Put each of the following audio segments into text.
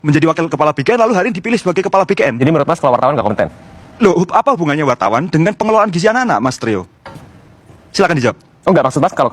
menjadi wakil kepala BKN lalu hari ini dipilih sebagai kepala BKN. Jadi menurut Mas kalau wartawan nggak kompeten? Loh, apa hubungannya wartawan dengan pengelolaan gizi anak-anak, Mas Trio? Silakan dijawab. Oh enggak, maksud Mas kalau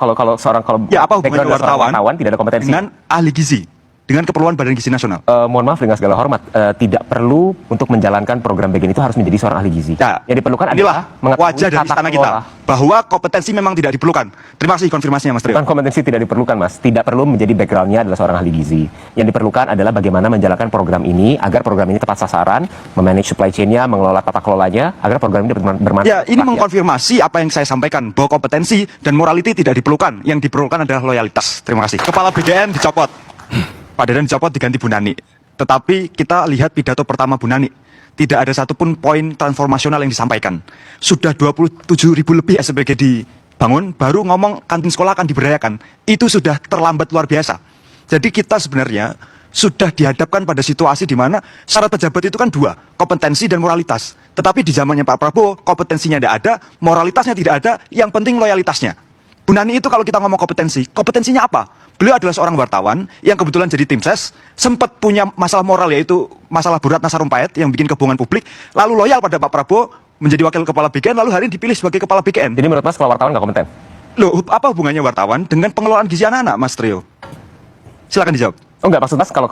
Ya, apa hubungannya background seorang wartawan tidak ada kompetensi dengan ahli gizi, dengan keperluan Badan Gizi Nasional? Mohon maaf dengan segala hormat, tidak perlu untuk menjalankan program BKN itu harus menjadi seorang ahli gizi. Ya, yang diperlukan inilah adalah wajah dari istana kita bahwa kompetensi memang tidak diperlukan. Terima kasih konfirmasinya, Mas Trio. Bukan kompetensi tidak diperlukan, Mas. Tidak perlu menjadi backgroundnya adalah seorang ahli gizi. Yang diperlukan adalah bagaimana menjalankan program ini agar program ini tepat sasaran, memanage supply chain-nya, mengelola tata kelolanya, agar program ini bermanfaat. Ya, ini mengkonfirmasi apa yang saya sampaikan, bahwa kompetensi dan morality tidak diperlukan. Yang diperlukan adalah loyalitas. Terima kasih. Kepala BKN dicopot. Pak Dadan dicopot diganti Bu Nani. Tetapi kita lihat pidato pertama Bu Nani. Tidak ada satupun poin transformasional yang disampaikan. Sudah 27.000 lebih SPG dibangun, baru ngomong kantin sekolah akan diberdayakan. Itu sudah terlambat luar biasa. Jadi kita sebenarnya sudah dihadapkan pada situasi di mana syarat pejabat itu kan dua, kompetensi dan moralitas. Tetapi di zamannya Pak Prabowo, kompetensinya tidak ada, moralitasnya tidak ada, yang penting loyalitasnya. Bu Nani itu kalau kita ngomong kompetensinya apa? Beliau adalah seorang wartawan yang kebetulan jadi tim ses, sempat punya masalah moral yaitu masalah Bu Ratna Sarumpait yang bikin kebohongan publik, lalu loyal pada Pak Prabowo, menjadi wakil kepala BKN, lalu hari ini dipilih sebagai kepala BKN. Jadi menurut Mas kalau wartawan nggak kompeten? Loh, apa hubungannya wartawan dengan pengelolaan gizi anak-anak, Mas Trio? Silakan dijawab. Oh enggak, maksud Mas kalau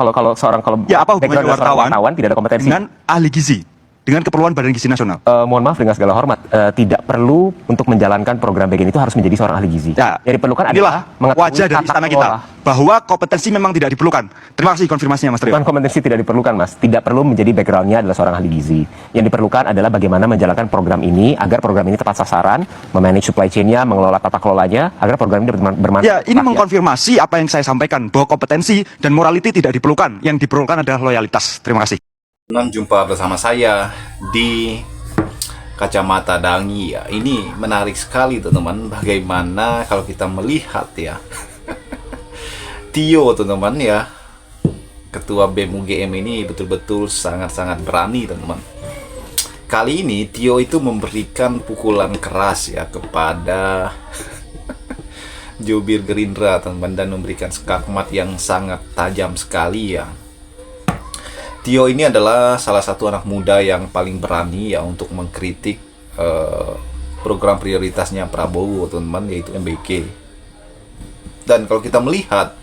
Ya, apa hubungannya wartawan tidak ada kompetensi dengan ahli gizi, dengan keperluan Badan Gizi Nasional? Mohon maaf dengan segala hormat, tidak perlu untuk menjalankan program BKN itu harus menjadi seorang ahli gizi. Ya, yang diperlukan inilah adalah wajah dari istana kita bahwa kompetensi memang tidak diperlukan. Terima kasih konfirmasinya, Mas Trio. Bukan kompetensi tidak diperlukan, Mas. Tidak perlu menjadi backgroundnya adalah seorang ahli gizi. Yang diperlukan adalah bagaimana menjalankan program ini agar program ini tepat sasaran, memanage supply chain-nya, mengelola tata kelolanya, agar program ini bermanfaat. Ya, ini mengkonfirmasi apa yang saya sampaikan, bahwa kompetensi dan morality tidak diperlukan. Yang diperlukan adalah loyalitas. Terima kasih. Jumpa bersama saya di Kacamata Dangi ya. Ini menarik sekali teman-teman, bagaimana kalau kita melihat ya Tio teman-teman ya, Ketua BEM UGM ini betul-betul sangat-sangat berani teman-teman. Kali ini Tio itu memberikan pukulan keras ya kepada jubir Gerindra teman-teman, dan memberikan skakmat yang sangat tajam sekali ya. Tio ini adalah salah satu anak muda yang paling berani ya untuk mengkritik program prioritasnya Prabowo teman-teman, yaitu MBG. Dan kalau kita melihat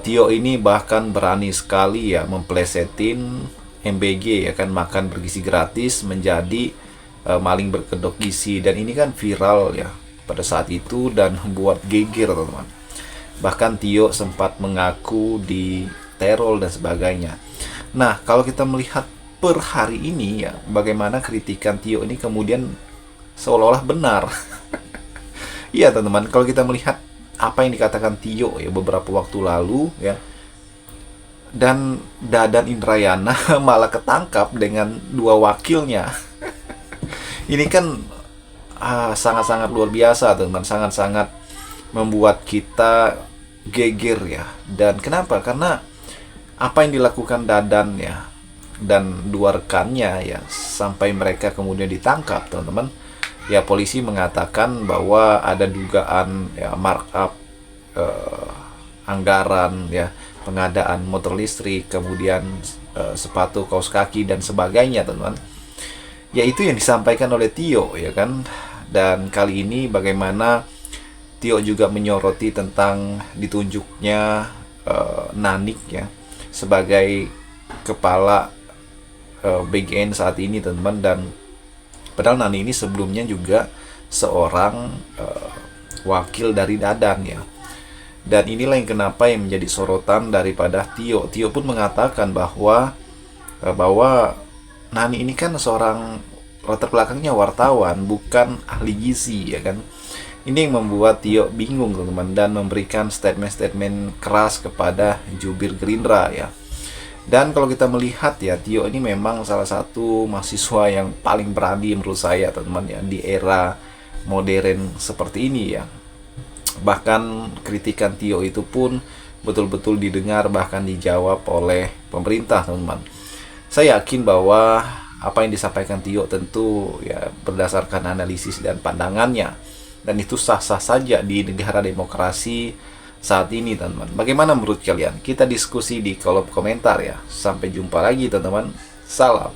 Tio ini bahkan berani sekali ya memplesetin MBG ya kan, makan bergizi gratis menjadi maling berkedok gizi, dan ini kan viral ya pada saat itu dan membuat geger teman-teman. Bahkan Tio sempat mengaku diteror dan sebagainya. Nah, kalau kita melihat per hari ini ya, bagaimana kritikan Tio ini kemudian seolah-olah benar. Iya teman-teman, kalau kita melihat apa yang dikatakan Tio ya beberapa waktu lalu ya, dan Dadan Indrayana malah ketangkap dengan dua wakilnya. Ini kan sangat-sangat luar biasa teman-teman, sangat-sangat membuat kita geger ya. Dan kenapa? Karena apa yang dilakukan Dadan ya dan dua rekannya ya, sampai mereka kemudian ditangkap teman-teman ya, polisi mengatakan bahwa ada dugaan ya markup anggaran ya, pengadaan motor listrik, kemudian sepatu, kaos kaki dan sebagainya teman-teman. Ya itu yang disampaikan oleh Tio ya kan. Dan kali ini bagaimana Tio juga menyoroti tentang ditunjuknya Nanik ya sebagai kepala BGN saat ini teman-teman. Dan padahal Nani ini sebelumnya juga seorang wakil dari Dadan ya. Dan inilah yang kenapa yang menjadi sorotan daripada Tio. Tio pun mengatakan bahwa Nani ini kan seorang latar belakangnya wartawan, bukan ahli gizi ya kan. Ini yang membuat Tio bingung teman-teman, dan memberikan statement-statement keras kepada jubir Gerindra ya. Dan kalau kita melihat ya, Tio ini memang salah satu mahasiswa yang paling berani menurut saya teman-teman ya, di era modern seperti ini ya. Bahkan kritikan Tio itu pun betul-betul didengar, bahkan dijawab oleh pemerintah teman-teman. Saya yakin bahwa apa yang disampaikan Tio tentu ya berdasarkan analisis dan pandangannya, dan itu sah-sah saja di negara demokrasi saat ini, teman-teman. Bagaimana menurut kalian? Kita diskusi di kolom komentar ya. Sampai jumpa lagi, teman-teman. Salam.